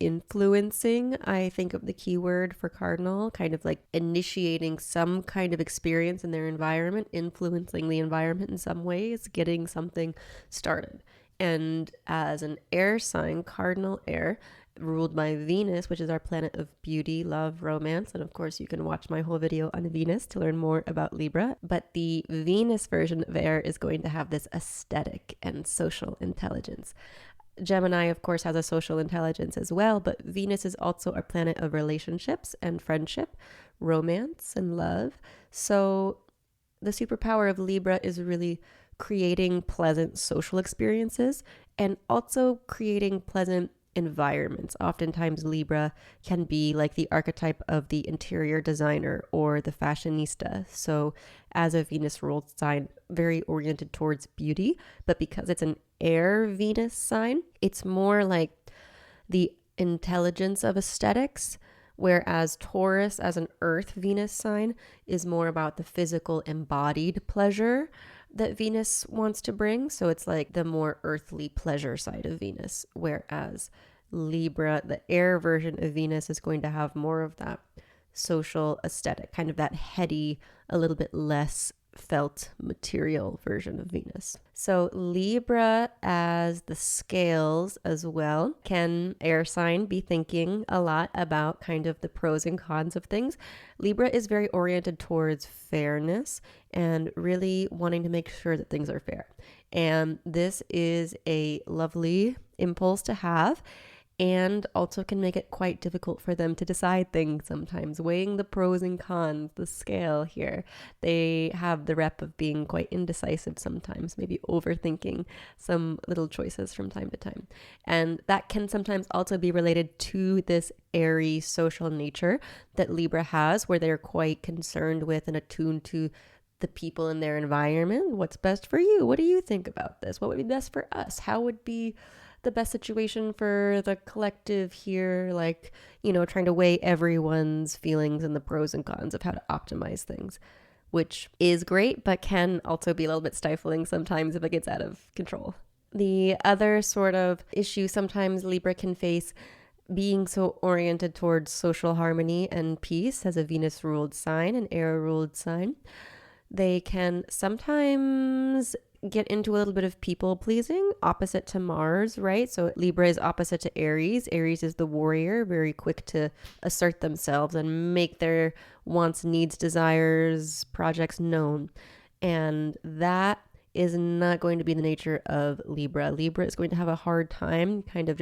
influencing, I think of the keyword for cardinal, kind of like initiating some kind of experience in their environment, influencing the environment in some ways, getting something started. And as an air sign, cardinal air, ruled by Venus, which is our planet of beauty, love, romance. And of course, you can watch my whole video on Venus to learn more about Libra. But the Venus version of air is going to have this aesthetic and social intelligence. Gemini, of course, has a social intelligence as well, but Venus is also a planet of relationships and friendship, romance and love. So the superpower of Libra is really creating pleasant social experiences and also creating pleasant environments. Oftentimes, Libra can be like the archetype of the interior designer or the fashionista. So, as a Venus ruled sign, very oriented towards beauty, but because it's an air Venus sign, it's more like the intelligence of aesthetics. Whereas Taurus, as an earth Venus sign, is more about the physical embodied pleasure that Venus wants to bring. So it's like the more earthly pleasure side of Venus. Whereas Libra, the air version of Venus, is going to have more of that social aesthetic, kind of that heady, a little bit less felt material version of Venus. So Libra as the scales as well. Can air sign be thinking a lot about kind of the pros and cons of things? Libra is very oriented towards fairness and really wanting to make sure that things are fair. And this is a lovely impulse to have, and also can make it quite difficult for them to decide things sometimes, weighing the pros and cons, the scale here. They have the rep of being quite indecisive sometimes, maybe overthinking some little choices from time to time. And that can sometimes also be related to this airy social nature that Libra has, where they're quite concerned with and attuned to the people in their environment. What's best for you? What do you think about this? What would be best for us? How would be the best situation for the collective here? Like, trying to weigh everyone's feelings and the pros and cons of how to optimize things, which is great, but can also be a little bit stifling sometimes if it gets out of control. The other sort of issue sometimes Libra can face, being so oriented towards social harmony and peace as a Venus ruled sign, an air ruled sign, they can sometimes get into a little bit of people pleasing, opposite to Mars, right? So Libra is opposite to Aries. Aries is the warrior, very quick to assert themselves and make their wants, needs, desires, projects known. And that is not going to be the nature of Libra. Libra is going to have a hard time kind of